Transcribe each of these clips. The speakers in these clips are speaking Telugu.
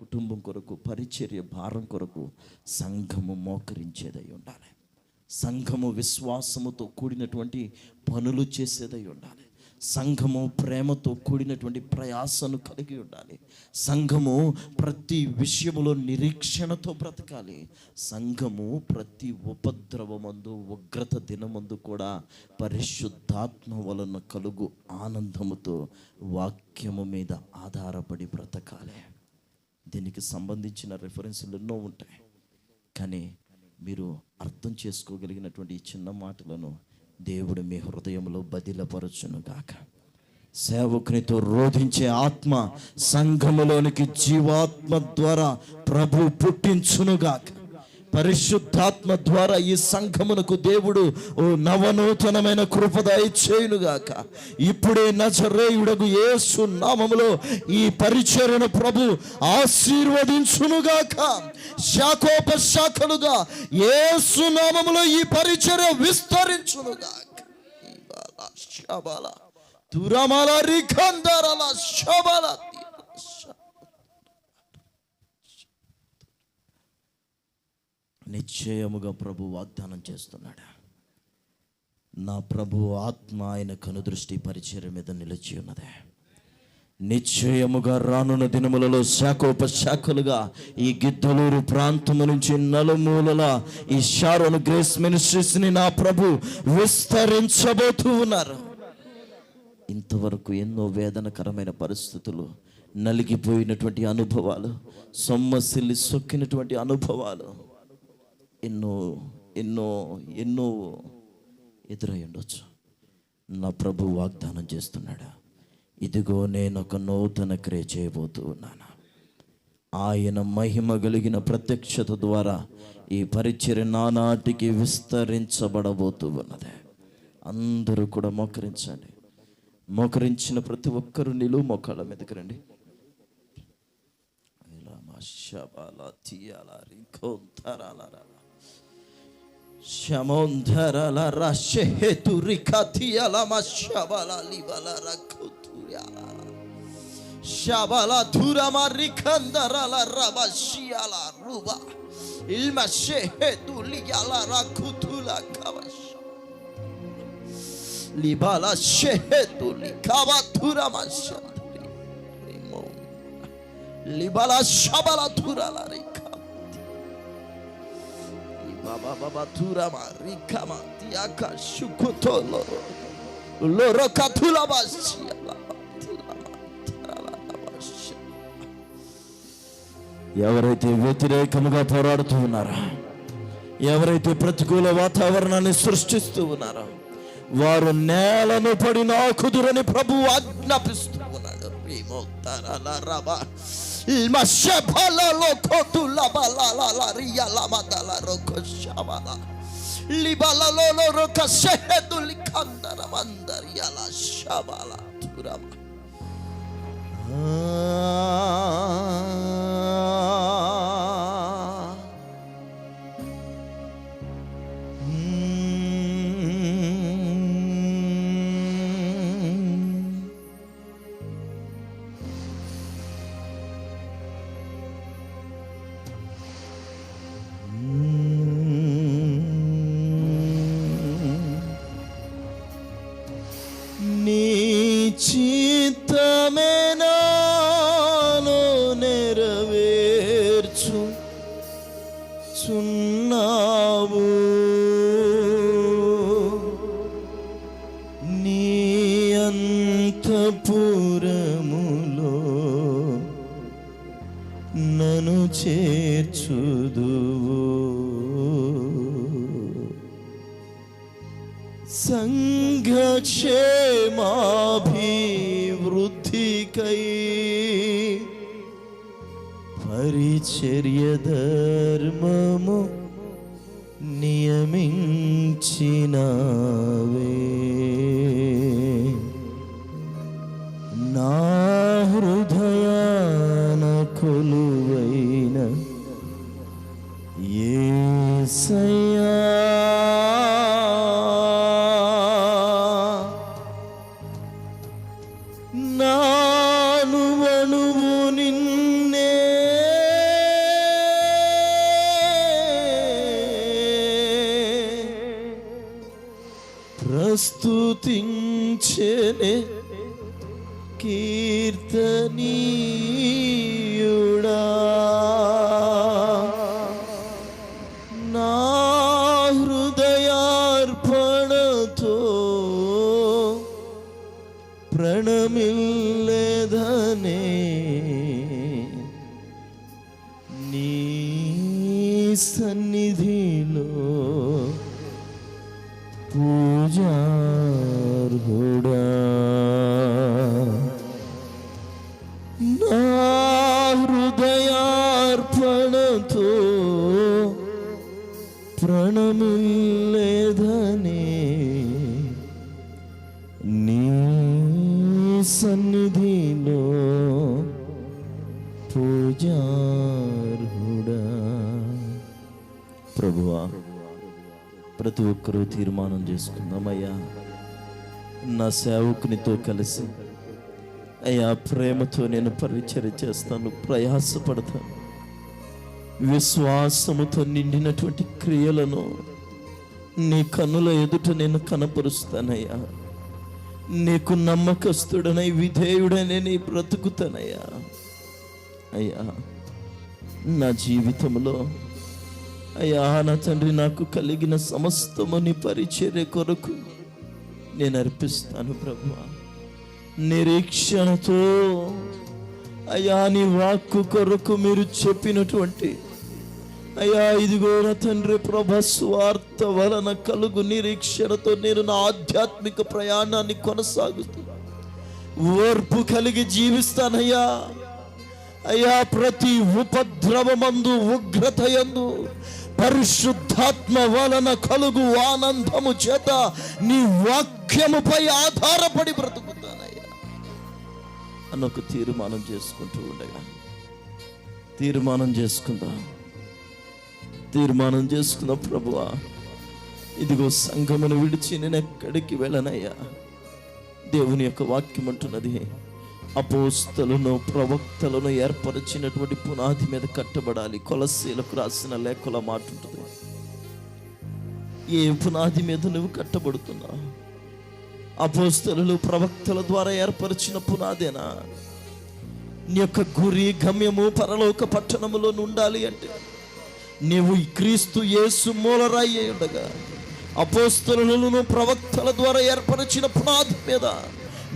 కుటుంబం కొరకు, పరిచర్య భారం కొరకు సంఘము మోకరించేదై ఉండాలి. సంఘము విశ్వాసముతో కూడినటువంటి పనులు చేసేదై ఉండాలి. సంఘము ప్రేమతో కూడినటువంటి ప్రయాసను కలిగి ఉండాలి. సంఘము ప్రతి విషయములో నిరీక్షణతో బ్రతకాలి. సంఘము ప్రతి ఉపద్రవమందు, ఉగ్రత దినమందు కూడా పరిశుద్ధాత్మ వలన కలుగు ఆనందముతో వాక్యము మీద ఆధారపడి బ్రతకాలి. దీనికి సంబంధించిన రెఫరెన్సులు ఎన్నో ఉంటాయి, కానీ మీరు అర్థం చేసుకోగలిగినటువంటి ఈ చిన్న మాటలను దేవుడు మీ హృదయంలో బదిలపరచునుగాక. సేవకునితో రోధించే ఆత్మ సంఘములోనికి జీవాత్మ ద్వారా ప్రభు పుట్టించునుగాక. పరిశుద్ధాత్మ ద్వారా ఈ సంఘమునకు దేవుడు నవనూతనమైన కృప దయచేయునుగాక. ఇప్పుడే నజరేయుడగు యేసు నామములో ఈ పరిచర్యను ప్రభు ఆశీర్వదించునుగాక. శాఖోపశాఖలుగా యేసు నామములో ఈ పరిచర్య విస్తరించునుగాక. తురమల రిఖందరల శబల నిశ్చయముగా ప్రభు వాగ్దానం చేస్తున్నాడు. నా ప్రభు ఆత్మ ఆయన కనుదృష్టి పరిచర్య మీద నిలిచి ఉన్నదే. నిశ్చయముగా రానున్న దినములలో శాఖోపశాఖలుగా ఈ గిద్దలూరు ప్రాంతము నుంచి నలుమూలల ఈ షారోన్ గ్రేస్ మినిస్ట్రీస్ని నా ప్రభు విస్తరించబోతూ ఉన్నారు. ఇంతవరకు ఎన్నో వేదనకరమైన పరిస్థితులు, నలిగిపోయినటువంటి అనుభవాలు, సొమ్మసిల్లి సొక్కినటువంటి అనుభవాలు ఎన్నో ఎన్నో ఎన్నో ఎదురై ఉండొచ్చు. నా ప్రభు వాగ్దానం చేస్తున్నాడు, ఇదిగో నేను ఒక నూతన క్రియ చేయబోతూ ఉన్నాను. ఆయన మహిమ కలిగిన ప్రత్యక్షత ద్వారా ఈ పరిచర్య నానాటికి విస్తరించబడబోతూ ఉన్నది. అందరూ కూడా మోకరించండి. మోకరించిన ప్రతి ఒక్కరు నిలువు మోకాళ్ళ మీదకి రండి. శమోంధరల రషెహెతు రికతియల మషబల లిబల రకుతుయల Sabala ధురమ రికందరల రబషియల రుబ ఇల్మషెహెతు లియల రకుతుల కవష లిబల షెహెతు లికవతురమ షంద్రి Remo లిబల Sabala ధురల రిక Baba baba turama rikama tiaka shukutolo loro katula basia ఎవరైతే వ్యతిరేకముగా పోరాడుతూ ఉన్నారో, ఎవరైతే ప్రతికూల వాతావరణాన్ని సృష్టిస్తూ ఉన్నారో వారు నేలను పడి నాకుదురని ప్రభు ఆజ్ఞాపిస్తూ ఉన్నాడు. Mashebala lokotu labala la ria la madala rokoshabala libala lolo rokashedu likandara mandaria la shabala turama చిత్తమే నాలో నెరవేర్చు చున్నావు. నీ అంతఃపురములో నన్ను చేర్చుదువు. సంఘక్షేమాభివృద్ధికై పరిచర్య ధర్మము నియమించినవే. నా హృదయాన కొలువైన యేసయ్యా, నాను నిన్నే స్తుతించెనే కీర్తనీయుడా. నా హృదయార్పణతో ప్రణమిల్లెదనే నీ సన్నిధిలో పూజార్హుడా. నా హృదయార్పణతో ప్రణమిల్లెదనే నీ సన్నిధిలో పూజార్హుడా. ప్రభువా, ప్రతి ఒక్కరూ తీర్మానం చేసుకుందామయ్యా, నా సేవకునితో కలిసి అయ్యా ప్రేమతో నేను పరిచర్య చేస్తాను, ప్రయాసపడతాను. విశ్వాసముతో నిండినటువంటి క్రియలను నీ కన్నుల ఎదుట నేను కనపరుస్తానయ్యా. నీకు నమ్మకస్తుడనై విధేయుడనే నీ బ్రతుకుతానయ్యా. అయ్యా, నా జీవితంలో అయ్యా నా తండ్రి నాకు కలిగిన సమస్తము నీ పరిచర్య కొరకు నేను అర్పిస్తాను ప్రభువా. నిరీక్షణతో అయ్యా నీ వాక్కు కొరకు మీరు చెప్పినటువంటి అయ్యా ఇదిగో నా తండ్రి ప్రభా స్వార్థ వలన కలుగు నిరీక్షణతో నేను నా ఆధ్యాత్మిక ప్రయాణాన్ని కొనసాగుతూ ఓర్పు కలిగి జీవిస్తానయ్యా. అయ్యా ప్రతి ఉపద్రవమందు ఉగ్రతయందు పరిశుద్ధాత్మ వలన కలుగు ఆనందము చేత నీ వాక్యముపై ఆధారపడి బ్రతుకుతానయ్యా అన్నొక తీర్మానం చేసుకుంటూ ఉండగా తీర్మానం చేసుకుందాం ప్రభువా. ఇదిగో సంఘమును విడిచి నేను ఎక్కడికి వెళ్ళనయ్యా. దేవుని యొక్క వాక్యం అంటున్నది, అపోస్తలును ప్రవక్తలను ఏర్పరిచినటువంటి పునాది మీద కట్టబడాలి. కొలస్సీలకు రాసిన లేఖల మాట ఉంటుంది. ఏ పునాది మీద నువ్వు కట్టబడుతున్నావు? అపోస్తలులు ప్రవక్తల ద్వారా ఏర్పరిచిన పునాదేనా? నీ యొక్క గురి గమ్యము పరలోక పట్టణములో ఉండాలి అంటే నీవు క్రీస్తు యేసు మూలరాయి అయి ఉండగా అపోస్తలులను ప్రవక్తల ద్వారా ఏర్పరిచిన పునాది మీద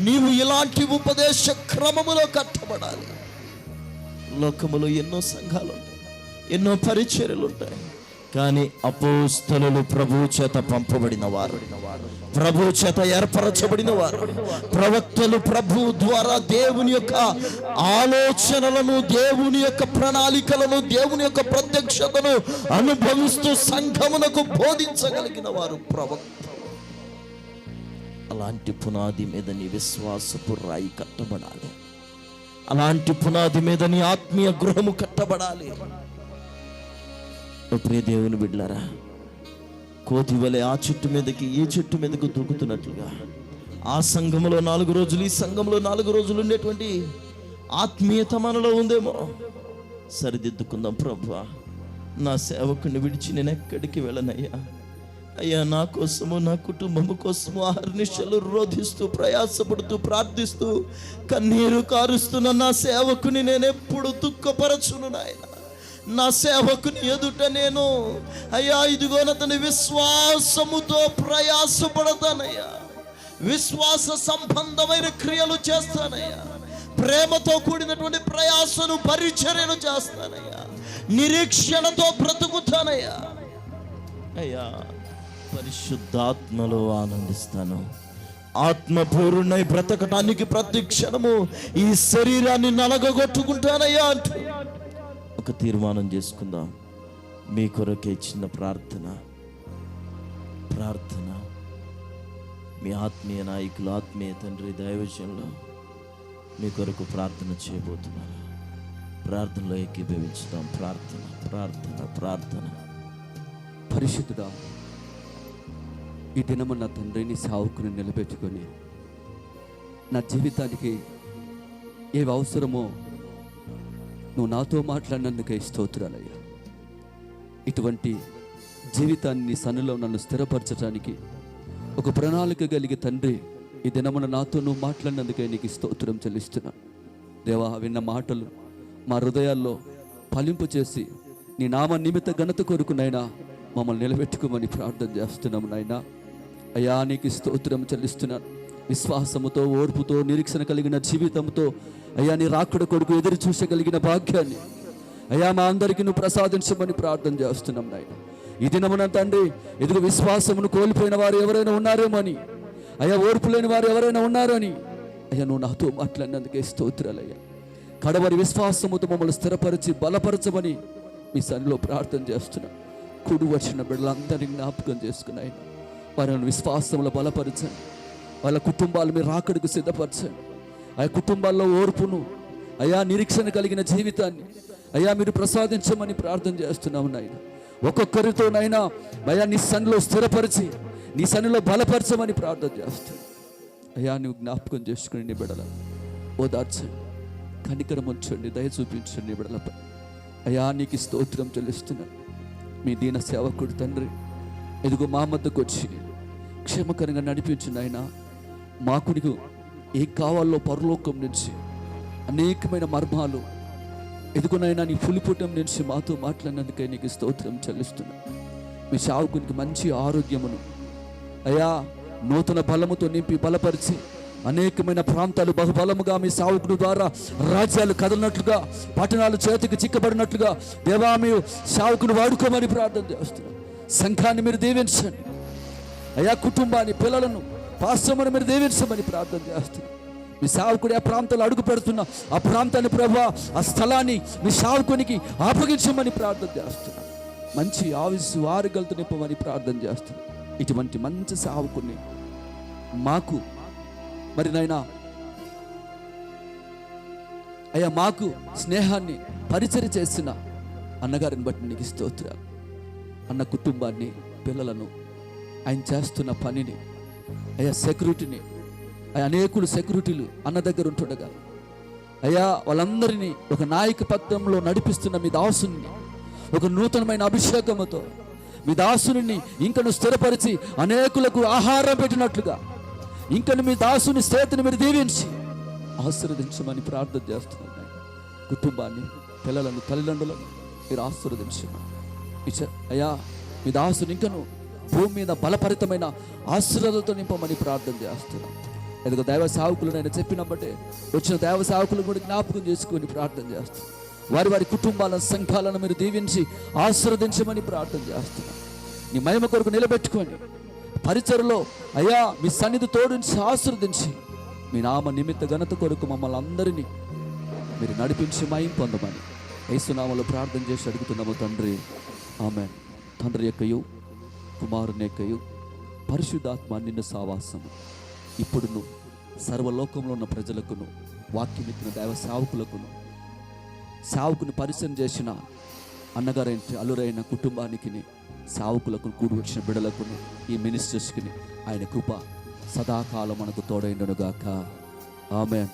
నీవు ఇలాంటి ఉపదేశ క్రమములో కట్టబడాలి. లోకములో ఎన్నో సంఘాలు ఉంటాయి, ఎన్నో పరిచర్యలు ఉంటాయి, కానీ అపోస్తలులు ప్రభువు చేత పంపబడిన వారు, ప్రభువు చేత ఏర్పరచబడిన వారు, ప్రవక్తలు ప్రభువు ద్వారా దేవుని యొక్క ఆలోచనలను, దేవుని యొక్క ప్రణాళికలను, దేవుని యొక్క ప్రత్యక్షతను అనుభవిస్తూ సంఘమునకు బోధించగలిగిన వారు ప్రవక్తలు. అలాంటి పునాది మీద నీ విశ్వాసపు రాయి కట్టబడాలి. అలాంటి పునాది మీద నీ ఆత్మీయ గృహము కట్టబడాలి. ప్రియ దేవుని బిడ్డలారా, కోతి వలె ఆ చెట్టు మీదకి ఈ చెట్టు మీదకు దూకుతున్నట్లుగా ఆ సంఘములో 4 రోజులు, ఈ సంఘంలో 4 రోజులు ఉండేటువంటి ఆత్మీయత మనలో ఉందేమో. సరిదిద్దుకుందాం ప్రభువా. నా సేవకుని విడిచి నేను ఎక్కడికి వెళ్ళనయ్యా. అయ్యా నా కోసము, నా కుటుంబము కోసము అహర్నిశలు రోధిస్తూ ప్రయాసపడుతూ ప్రార్థిస్తూ కన్నీరు కారుస్తున్న నా సేవకుని నేను ఎప్పుడు దుఃఖపరచును నాయన. నా సేవకుని ఎదుట నేను అయ్యా ఇదిగో అతని విశ్వాసముతో ప్రయాసపడతానయ్యా. విశ్వాస సంబంధమైన క్రియలు చేస్తానయ్యా. ప్రేమతో కూడినటువంటి ప్రయాసను పరిచర్యను చేస్తానయ్యా. నిరీక్షణతో బ్రతుకుతానయ్యా. అయ్యా పరిశుద్ధాత్మలో ఆనందిస్తాను. ఆత్మపూర్ణై బ్రతకటానికి ప్రతి క్షణము ఈ శరీరాన్ని నలగగొట్టుకుంటానయ్యా అంటూ ఒక తీర్మానం చేసుకుందాం. మీ కొరకే చిన్న ప్రార్థన మీ ఆత్మీయ నాయకులు, ఆత్మీయ తండ్రి దైవజనులు మీ కొరకు ప్రార్థన చేయబోతున్నారు. ప్రార్థనలో ఏకీభవించుదాం. ప్రార్థన. పరిశుద్ధుడా, ఈ దినము నా తండ్రిని సావుకుని నిలబెట్టుకొని నా జీవితానికి ఏ అవసరమో నువ్వు నాతో మాట్లాడినందుకే స్తోత్రాలయ్యా. ఇటువంటి జీవితాన్ని సన్నిలో నన్ను స్థిరపరచడానికి ఒక ప్రణాళిక కలిగి తండ్రి, ఈ దినమున నాతో నువ్వు మాట్లాడినందుకే నీకు స్తోత్రం చెల్లిస్తున్నాను దేవా. విన్న మాటలు మా హృదయాల్లో ఫలింపు చేసి నీ నామ నిమిత్త ఘనత కొరకు నాయనా మమ్మల్ని నిలబెట్టుకోమని ప్రార్థన చేస్తున్నాము నాయనా. అయ్యా నీకు స్తోత్రం చెల్లిస్తున్నాను. విశ్వాసముతో, ఓర్పుతో, నిరీక్షణ కలిగిన జీవితంతో అయ్యా నీ రాకడ కొరకు ఎదురు చూసగలిగిన భాగ్యాన్ని అయ్యా మా అందరికీ నువ్వు ప్రసాదించమని ప్రార్థన చేస్తున్నాం నాయన. ఈ దినమున తండ్రి, ఎదుగు విశ్వాసమును కోల్పోయిన వారు ఎవరైనా ఉన్నారేమో అని, అయ్యా ఓర్పు లేని వారు ఎవరైనా ఉన్నారో అని అయ్యా నువ్వు నాతో మాట్లాడినందుకే స్తోత్రాలయ్యా. కడవరి విశ్వాసముతో మమ్మల్ని స్థిరపరిచి బలపరచమని మీ సన్నిధిలో ప్రార్థన చేస్తున్నాం. కుడి వచ్చిన బిడ్డలందరినీ జ్ఞాపకం చేసుకున్నాయి. వారిని విశ్వాసంలో బలపరచండి. వాళ్ళ కుటుంబాలు మీరు రాకడకు సిద్ధపరచండి. ఆ కుటుంబాల్లో ఓర్పును అయ్యా నిరీక్షణ కలిగిన జీవితాన్ని అయ్యా మీరు ప్రసాదించమని ప్రార్థన చేస్తున్నాము నాయన. ఒక్కొక్కరితోనైనా అయ్యా నీ సన్నిధిలో స్థిరపరిచి నీ సన్నిధిలో బలపరచమని ప్రార్థన చేస్తున్నాను. అయ్యా నువ్వు జ్ఞాపకం చేసుకుని నీ బిడ్డల ఓదార్చండి, కనికరం ఉంచండి, దయ చూపించండి నీ బిడ్డలపై. అయ్యా నీకు స్తోత్రం చెల్లిస్తున్నాను. మీ దీన సేవకుడు తండ్రి ఎదుగు మా మద్దకు వచ్చి క్షేమకరంగా నడిపించిన ఆయన మాకు నీకు ఏం కావాలో పరలోకం నుంచి అనేకమైన మర్మాలు ఎదుగునైనా నీ పులిపుటం నుంచి మాతో మాట్లాడినందుకే నీకు స్తోత్రం చెల్లిస్తున్నా. మీ సేవకునికి మంచి ఆరోగ్యమును అయ్యా నూతన బలముతో నింపి బలపరిచి అనేకమైన ప్రాంతాలు బహుబలముగా మీ సేవకుడు ద్వారా రాజ్యాలు కదలినట్లుగా, పట్టణాలు చేతికి చిక్కబడినట్లుగా దేవా మీ సేవకుని వాడుకోమని ప్రార్థన చేస్తున్నాను. సంఘాన్ని మీరు దీవించండి అయ్యా, కుటుంబాన్ని, పిల్లలను, పాశ్రమను మీరు దీవించమని ప్రార్థన చేస్తున్నాను. మీ సేవకుడు ఆ ప్రాంతాలు అడుగు పెడుతున్న ఆ ప్రాంతాన్ని ప్రభా, ఆ స్థలాన్ని మీ సేవకునికి అప్పగించమని ప్రార్థన చేస్తున్నాను. మంచి ఆవిస్సు ఆరోగ్యాలతో నింపమని ప్రార్థన చేస్తున్నాను. ఇటువంటి మంచి సేవకుని మాకు మరి నాయనా అయ్యా మాకు స్నేహాన్ని పరిచయం చేసిన అన్నగారిని బట్టి నీకు స్తోత్రాలు. అన్న కుటుంబాన్ని, పిల్లలను, ఆయన చేస్తున్న పనిని అయ్యా సెక్యూరిటీని అనేకులు సెక్యూరిటీలు అన్న దగ్గర ఉంటుండగా అయ్యా వాళ్ళందరినీ ఒక నాయకత్వంలో నడిపిస్తున్న మీ దాసుని ఒక నూతనమైన అభిషేకముతో మీ దాసుని ఇంకను స్థిరపరిచి అనేకులకు ఆహారం పెట్టినట్లుగా ఇంకను మీ దాసుని స్థితిని మీరు దీవించి ఆశీర్వదించమని ప్రార్థన చేస్తున్నాను. కుటుంబాన్ని, పిల్లలను, తల్లిదండ్రులను మీరు ఆశీర్వదించమని అయ్యా మీ దాసుని ఇంకను భూమి మీద బలపరితమైన ఆశీర్వాదాలతో నింపమని ప్రార్థన చేస్తున్నాను. ఎదుగు దైవ సేవకులు నేను చెప్పినప్పటి వచ్చిన దైవ సేవకులు కూడా జ్ఞాపకం చేసుకొని ప్రార్థన చేస్తున్నాను. వారి వారి కుటుంబాల సంఘాలను మీరు దీవించి ఆశీర్వదించమని ప్రార్థన చేస్తున్నాను. నీ మహిమ కొరకు నిలబెట్టుకొని పరిచయలో అయ్యా మీ సన్నిధి తోడించి ఆశీర్వదించి మీ నామ నిమిత్త ఘనత కొరకు మమ్మల్ని అందరినీ మీరు నడిపించి మహిమ పొందమని యేసునామములో ప్రార్థన చేసి అడుగుతున్నాము తండ్రి, ఆమేన్. తండ్రి యొక్కయు కుమారుని యొక్కయు పరిశుద్ధాత్మ నిన్ను సావాసము ఇప్పుడును సర్వలోకంలో ఉన్న ప్రజలకును వాక్యం ఇచ్చిన దైవ సేవకులకును సేవకుని పరిచయం చేసిన అన్నగారైన అల్లురైన కుటుంబానికి సేవకులకు కూడి వచ్చిన బిడలకును ఈ మినిస్టర్స్కి ఆయన కృప సదాకాలం మనకు తోడైండునుగాక. ఆమేన్.